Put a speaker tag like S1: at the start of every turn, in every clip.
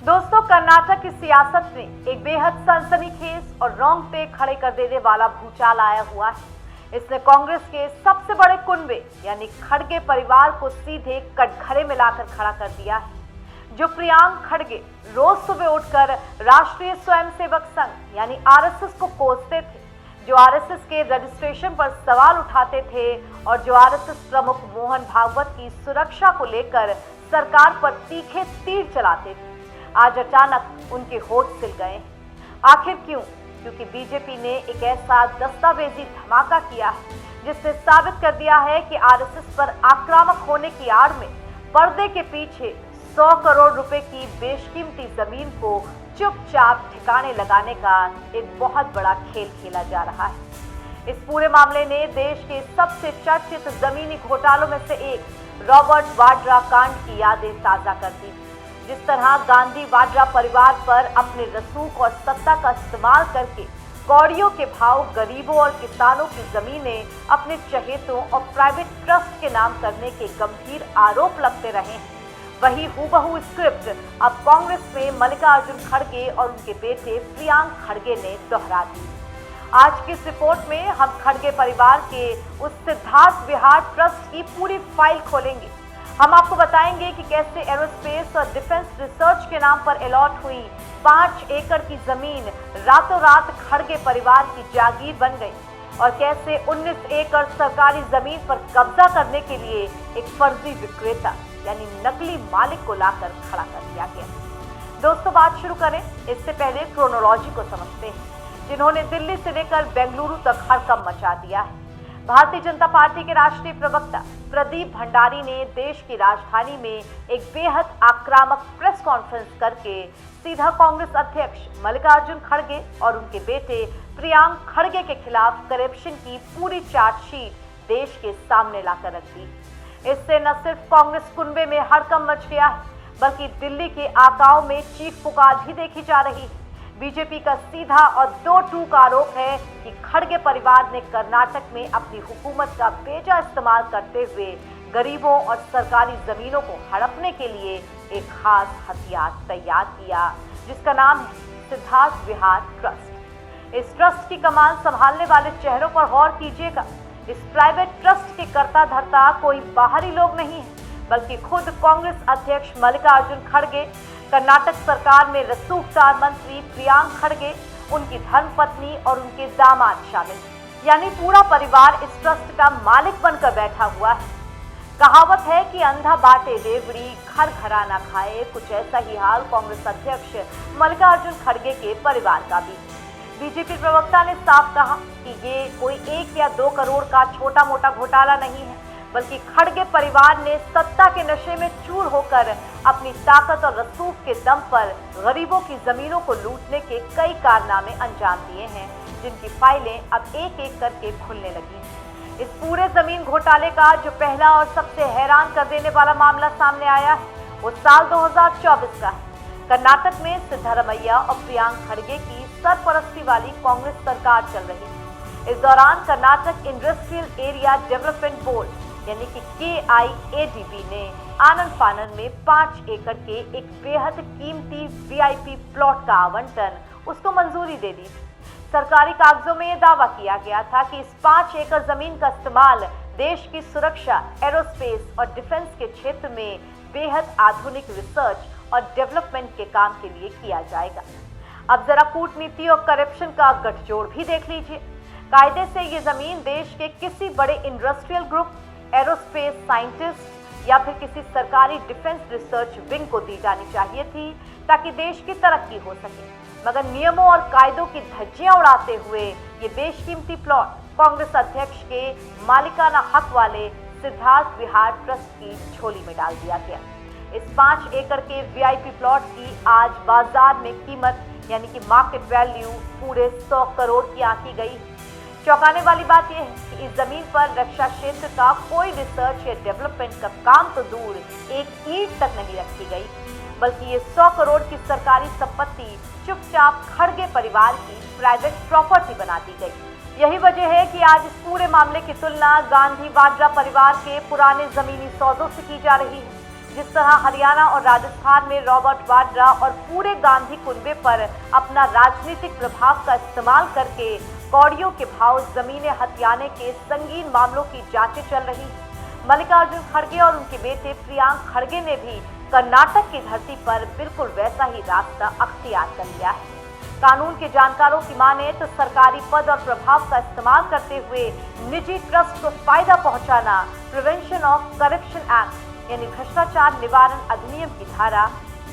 S1: दोस्तों, कर्नाटक की सियासत में एक बेहद सनसनीखेज और रोंगटे खड़े कर देने वाला भूचाल आया हुआ है। इसने कांग्रेस के सबसे बड़े कुनबे यानी खड़गे परिवार को सीधे कटघरे में लाकर खड़ा कर दिया है। जो प्रियांक खड़गे रोज सुबह उठकर राष्ट्रीय स्वयंसेवक संघ यानी आरएसएस को कोसते थे, जो आरएसएस के रजिस्ट्रेशन पर सवाल उठाते थे और जो आरएसएस प्रमुख मोहन भागवत की सुरक्षा को लेकर सरकार पर तीखे तीर चलाते थे, आज अचानक उनके होठ सिल गए हैं। आखिर क्यों? क्योंकि बीजेपी ने एक ऐसा दस्तावेजी धमाका किया है जिसने साबित कर दिया है कि आरएसएस पर आक्रामक होने की आड़ में पर्दे के पीछे 100 करोड़ रुपए की बेशकीमती जमीन को चुपचाप ठिकाने लगाने का एक बहुत बड़ा खेल खेला जा रहा है। इस पूरे मामले ने देश के सबसे चर्चित जमीनी घोटालों में से एक रॉबर्ट वाड्रा कांड की यादें ताजा कर दी। जिस तरह गांधी वाड्रा परिवार पर अपने रसूख और सत्ता का इस्तेमाल करके कौड़ियों के भाव गरीबों और किसानों की जमीनें अपने चहेतों और प्राइवेट ट्रस्ट के नाम करने के गंभीर आरोप लगते रहे हैं, वही हूबहू स्क्रिप्ट अब कांग्रेस में मल्लिकार्जुन खड़गे और उनके बेटे प्रियांक खड़गे ने दोहरा दी। आज की इस रिपोर्ट में हम खड़गे परिवार के उस सिद्धार्थ विहार ट्रस्ट की पूरी फाइल खोलेंगे। हम आपको बताएंगे कि कैसे एरोस्पेस और डिफेंस रिसर्च के नाम पर अलॉट हुई 5 एकड़ की जमीन रातों रात खड़गे परिवार की जागीर बन गई और कैसे 19 एकड़ सरकारी जमीन पर कब्जा करने के लिए एक फर्जी विक्रेता यानी नकली मालिक को लाकर खड़ा कर दिया गया। दोस्तों, बात शुरू करें इससे पहले क्रोनोलॉजी को समझते हैं जिन्होंने दिल्ली से लेकर बेंगलुरु तक हड़कंप मचा दिया है। भारतीय जनता पार्टी के राष्ट्रीय प्रवक्ता प्रदीप भंडारी ने देश की राजधानी में एक बेहद आक्रामक प्रेस कॉन्फ्रेंस करके सीधा कांग्रेस अध्यक्ष मल्लिकार्जुन खड़गे और उनके बेटे प्रियांक खड़गे के खिलाफ करप्शन की पूरी चार्जशीट देश के सामने लाकर रख दी। इससे न सिर्फ कांग्रेस कुनबे में हड़कंप मच गया है, बल्कि दिल्ली के आकाओं में चीख पुकार भी देखी जा रही है। बीजेपी का सीधा और दो टूक आरोप है कि खड़गे परिवार ने कर्नाटक में अपनी हुकूमत का बेजा इस्तेमाल करते हुए गरीबों और सरकारी जमीनों को हड़पने के लिए एक खास हथियार तैयार किया जिसका नाम है सिद्धार्थ विहार ट्रस्ट। इस ट्रस्ट की कमान संभालने वाले चेहरों पर गौर कीजिएगा। इस प्राइवेट ट्रस्ट के कर्ता धर्ता कोई बाहरी लोग नहीं है, बल्कि खुद कांग्रेस अध्यक्ष मल्लिकार्जुन खड़गे, कर्नाटक सरकार में रसूखदार मंत्री प्रियांक खड़गे, उनकी धर्मपत्नी और उनके दामाद शामिल, यानी पूरा परिवार इस ट्रस्ट का मालिक बनकर बैठा हुआ है। कहावत है कि अंधा बाटे रेवड़ी घर घराना खाए, कुछ ऐसा ही हाल कांग्रेस अध्यक्ष मल्लिकार्जुन खड़गे के परिवार का भी। बीजेपी प्रवक्ता ने साफ कहा कि ये कोई 1 या 2 करोड़ का छोटा मोटा घोटाला नहीं है, बल्कि खड़गे परिवार ने सत्ता के नशे में चूर होकर अपनी ताकत और रसूख के दम पर गरीबों की जमीनों को लूटने के कई कारनामे अंजाम दिए हैं, जिनकी फाइलें अब एक एक करके खुलने लगी। इस पूरे जमीन घोटाले का जो पहला और सबसे हैरान कर देने वाला मामला सामने आया है वो साल 2024 का है। कर्नाटक में सिद्धारमैया और प्रियांक खड़गे की सरपरस्ती वाली कांग्रेस सरकार चल रही है। इस दौरान Karnataka industrial area development board यानी कि KIADB ने आनंद फानन में 5 एकड़ के एक बेहद कीमती VIP प्लॉट का आवंटन उसको मंजूरी दे दी। सरकारी कागजों में यह दावा किया गया था कि इस 5 एकड़ जमीन का इस्तेमाल देश की सुरक्षा, एरोस्पेस और डिफेंस के क्षेत्र में बेहद आधुनिक रिसर्च और डेवलपमेंट के काम के लिए किया जाएगा। अब जरा कूटनीति और करप्शन का गठजोड़ भी देख लीजिए। कायदे से ये जमीन देश के किसी बड़े इंडस्ट्रियल ग्रुप, एरोस्पेस साइंटिस्ट या फिर किसी सरकारी डिफेंस रिसर्च विंग को दी जानी चाहिए थी ताकि देश की तरक्की हो सके, मगर नियमों और कायदों की धज्जियां उड़ाते हुए ये बेशकीमती प्लॉट कांग्रेस अध्यक्ष के मालिकाना हक वाले सिद्धार्थ विहार ट्रस्ट की झोली में डाल दिया गया। इस 5 एकड़ के VIP प्लॉट की आज बाजार में कीमत यानी कि मार्केट वैल्यू पूरे 100 करोड़ की आंकी गई। चौंकाने वाली बात यह है कि इस जमीन पर रक्षा क्षेत्र का कोई रिसर्च या डेवलपमेंट का काम तो दूर, एक ईंट तक नहीं रखी गई, बल्कि ये 100 करोड़ की सरकारी संपत्ति चुपचाप खड़गे परिवार की प्राइवेट प्रॉपर्टी बना दी गई। यही वजह है कि आज इस पूरे मामले की तुलना गांधी वाड्रा परिवार के पुराने जमीनी सौदों से की जा रही है, जिस तरह हरियाणा और राजस्थान में रॉबर्ट वाड्रा और पूरे गांधी कुनबे पर अपना राजनीतिक प्रभाव का इस्तेमाल करके कौड़ियों के भाव जमीनें हथियाने के संगीन मामलों की जांचें चल रही हैं, मल्लिकार्जुन खड़गे और उनके बेटे प्रियांक खड़गे ने भी कर्नाटक की धरती पर बिल्कुल वैसा ही रास्ता अख्तियार कर लिया है। कानून के जानकारों की माने तो सरकारी पद और प्रभाव का इस्तेमाल करते हुए निजी ट्रस्ट को फायदा पहुंचाना प्रिवेंशन ऑफ करप्शन एक्ट यानी भ्रष्टाचार निवारण अधिनियम की धारा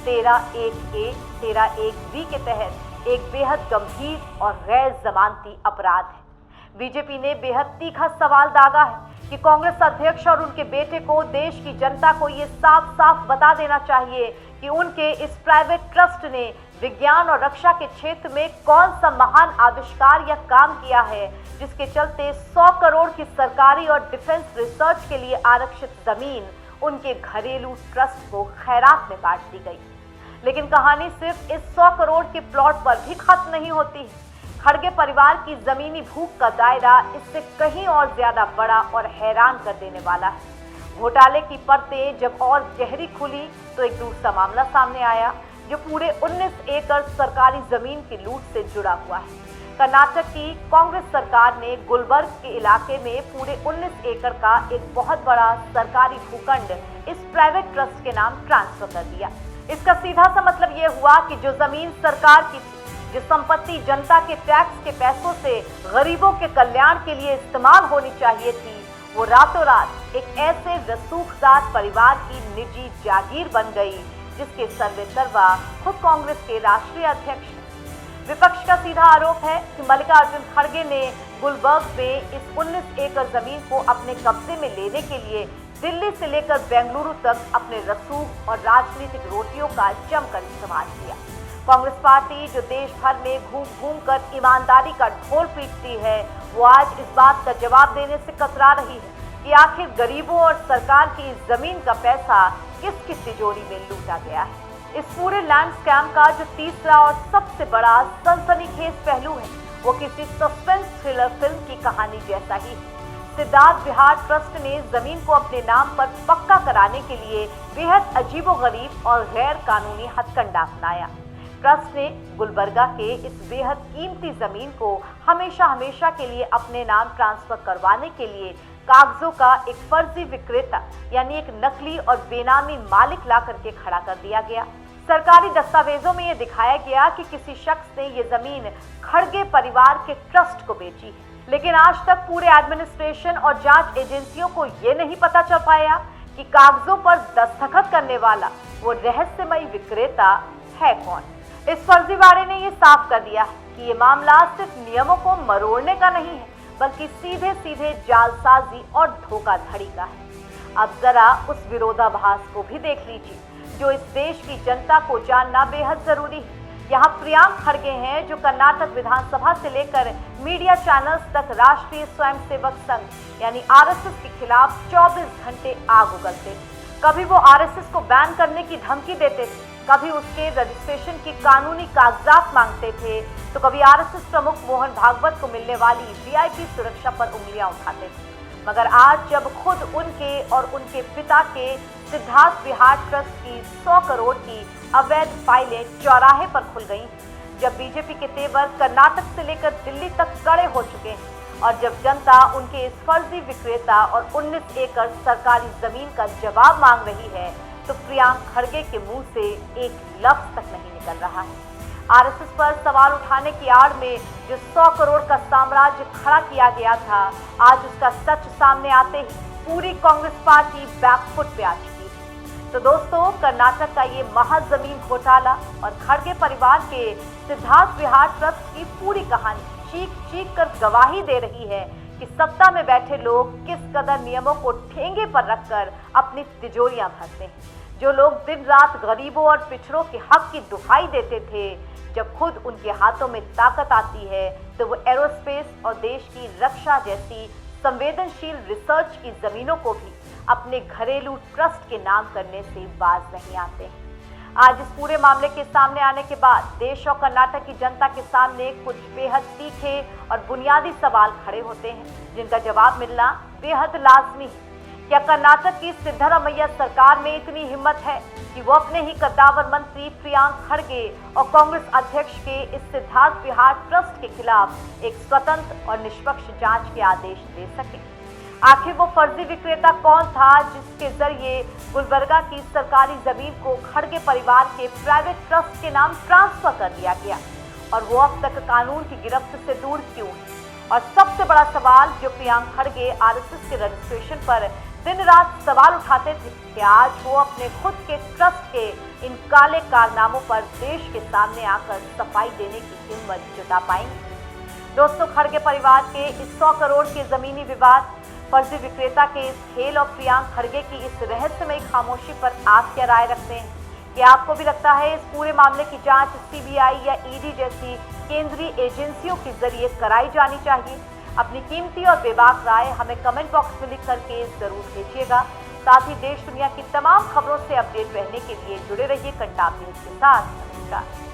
S1: 13(1)(a), 13(1)(b) के तहत एक बेहद गंभीर और गैर जमानती अपराध है। बीजेपी ने बेहद तीखा सवाल दागा है कि कांग्रेस अध्यक्ष और उनके बेटे को देश की जनता को ये साफ साफ बता देना चाहिए कि उनके इस प्राइवेट ट्रस्ट ने विज्ञान और रक्षा के क्षेत्र में कौन सा महान आविष्कार या काम किया है जिसके चलते 100 करोड़ की सरकारी और डिफेंस रिसर्च के लिए आरक्षित जमीन उनके घरेलू ट्रस्ट को खैरात में बांट दी गई। लेकिन कहानी सिर्फ इस 100 करोड़ के प्लॉट पर भी खत्म नहीं होती है। खड़गे परिवार की जमीनी भूख का दायरा इससे कहीं और ज्यादा बड़ा और हैरान कर देने वाला है। घोटाले की परतें जब और गहरी खुली तो एक दूसरा मामला सामने आया जो पूरे 19 एकड़ सरकारी जमीन की लूट से जुड़ा हुआ है। कर्नाटक की कांग्रेस सरकार ने गुलबर्ग के इलाके में पूरे 19 एकड़ का एक बहुत बड़ा सरकारी भूखंड इस प्राइवेट ट्रस्ट के नाम ट्रांसफर कर दिया। इसका सीधा सा मतलब ये हुआ कि जो जमीन सरकार की थी, जो संपत्ति जनता के टैक्स के पैसों से गरीबों के कल्याण के लिए इस्तेमाल होनी चाहिए थी, वो रातों रात एक ऐसे रसूखदार परिवार की निजी जागीर बन गई जिसके सर्वे सर्वा खुद कांग्रेस के राष्ट्रीय अध्यक्ष हैं। विपक्ष का सीधा आरोप है कि मल्लिकार्जुन खड़गे ने गुलबर्ग में इस 19 एकड़ जमीन को अपने कब्जे में लेने के लिए दिल्ली से लेकर बेंगलुरु तक अपने रसूख और राजनीतिक रोटियों का जमकर इस्तेमाल किया। कांग्रेस पार्टी जो देश भर में घूम घूम कर ईमानदारी का ढोल पीटती है, वो आज इस बात का जवाब देने से कतरा रही है कि आखिर गरीबों और सरकार की इस जमीन का पैसा किसकी तिजोरी में लूटा गया है। इस पूरे लैंड स्कैम का जो तीसरा और सबसे बड़ा सनसनीखेज पहलू है, वो किसी सस्पेंस थ्रिलर फिल्म की कहानी जैसा ही है। सिद्धार्थ बिहार ट्रस्ट ने जमीन को अपने नाम पर पक्का कराने के लिए बेहद अजीबोगरीब और गैर कानूनी हथकंडा अपनाया। ट्रस्ट ने गुलबर्गा के इस बेहद कीमती जमीन को हमेशा हमेशा के लिए अपने नाम ट्रांसफर करवाने के लिए कागजों का एक फर्जी विक्रेता यानी एक नकली और बेनामी मालिक ला करके खड़ा कर दिया गया। सरकारी दस्तावेजों में यह दिखाया गया कि किसी शख्स ने ये जमीन खड़गे परिवार के ट्रस्ट को बेची है, लेकिन आज तक पूरे एडमिनिस्ट्रेशन और जांच एजेंसियों को ये नहीं पता चल पाया कि कागजों पर दस्तखत करने वाला वो रहस्यमयी विक्रेता है कौन। इस फर्जीवाड़े ने ये साफ कर दिया कि ये मामला सिर्फ नियमों को मरोड़ने का नहीं है, बल्कि सीधे सीधे जालसाजी और धोखाधड़ी का है। अब जरा उस विरोधाभास को भी देख लीजिए जो इस देश की जनता को जानना बेहद जरूरी है। यहाँ प्रियांक खड़गे हैं जो कर्नाटक विधानसभा से लेकर मीडिया चैनल्स तक राष्ट्रीय स्वयंसेवक संघ यानी आरएसएस के खिलाफ 24 घंटे आग उगलते थे। कभी वो आरएसएस को बैन करने की धमकी देते थे, कभी उसके रजिस्ट्रेशन की कानूनी कागजात मांगते थे, तो कभी आरएसएस प्रमुख मोहन भागवत को मिलने वाली वीआईपी सुरक्षा पर उंगलियां उठाते थे। मगर आज जब खुद उनके और उनके पिता के सिद्धार्थ बिहार ट्रस्ट की 100 करोड़ की अवैध फाइलें चौराहे पर खुल गई, जब बीजेपी के तेवर कर्नाटक से लेकर दिल्ली तक कड़े हो चुके हैं और जब जनता उनके इस फर्जी विक्रेता और 19 एकड़ सरकारी जमीन का जवाब मांग रही है, तो प्रियांक खड़गे के मुंह से एक लफ्ज तक नहीं निकल रहा है। आरएसएस पर सवाल उठाने की आड़ में जो 100 करोड़ का साम्राज्य खड़ा किया गया था, आज उसका सच सामने आते ही पूरी कांग्रेस पार्टी बैकफुट पे आ चुकी है। तो दोस्तों, कर्नाटक का ये महज जमीन घोटाला और खड़गे परिवार के सिद्धार्थ बिहार ट्रस्ट की पूरी कहानी चीख चीख कर गवाही दे रही है कि सत्ता में बैठे लोग किस कदर नियमों को ठेंगे पर रखकर अपनी तिजोरियां भरते हैं। जो लोग दिन रात गरीबों और पिछड़ों के हक की दुहाई देते थे, जब खुद उनके हाथों में ताकत आती है तो वो एरोस्पेस और देश की रक्षा जैसी संवेदनशील रिसर्च की जमीनों को भी अपने घरेलू ट्रस्ट के नाम करने से बाज नहीं आते हैं। आज इस पूरे मामले के सामने आने के बाद देश और कर्नाटक की जनता के सामने कुछ बेहद तीखे और बुनियादी सवाल खड़े होते हैं, जिनका जवाब मिलना बेहद लाजमी है। क्या कर्नाटक की सिद्धरामैया सरकार में इतनी हिम्मत है कि वो अपने ही कद्दावर मंत्री प्रियांक खड़गे और कांग्रेस अध्यक्ष के इस सिद्धार्थ विहार ट्रस्ट के खिलाफ एक स्वतंत्र और निष्पक्ष जांच के आदेश दे सके? आखिर वो फर्जी विक्रेता कौन था जिसके जरिए गुलबर्गा की सरकारी जमीन को खड़गे परिवार के प्राइवेट ट्रस्ट के नाम ट्रांसफर कर दिया गया और वो अब तक कानून की गिरफ्त से दूर क्यों है? और सबसे बड़ा सवाल जो प्रियांक खड़गे आरएसएस के रजिस्ट्रेशन पर दिन रात सवाल उठाते थे कि आज वो अपने खुद के ट्रस्ट के इन काले कारनामों पर देश के सामने आकर सफाई देने की हिम्मत जुटा पाएंगे। दोस्तों, खड़गे परिवार के इस 100 करोड़ के जमीनी विवाद, फर्जी विक्रेता के इस खेल और प्रियांक खड़गे की इस रहस्यमयी खामोशी पर आप क्या राय रखते हैं? क्या आपको भी लगता है इस पूरे मामले की जांच सीबीआई या ईडी जैसी केंद्रीय एजेंसियों के जरिए कराई जानी चाहिए? अपनी कीमती और बेबाक राय हमें कमेंट बॉक्स में लिख करके जरूर भेजिएगा। साथ ही देश दुनिया की तमाम खबरों से अपडेट रहने के लिए जुड़े रहिए कंटाप न्यूज के साथ। नमस्कार।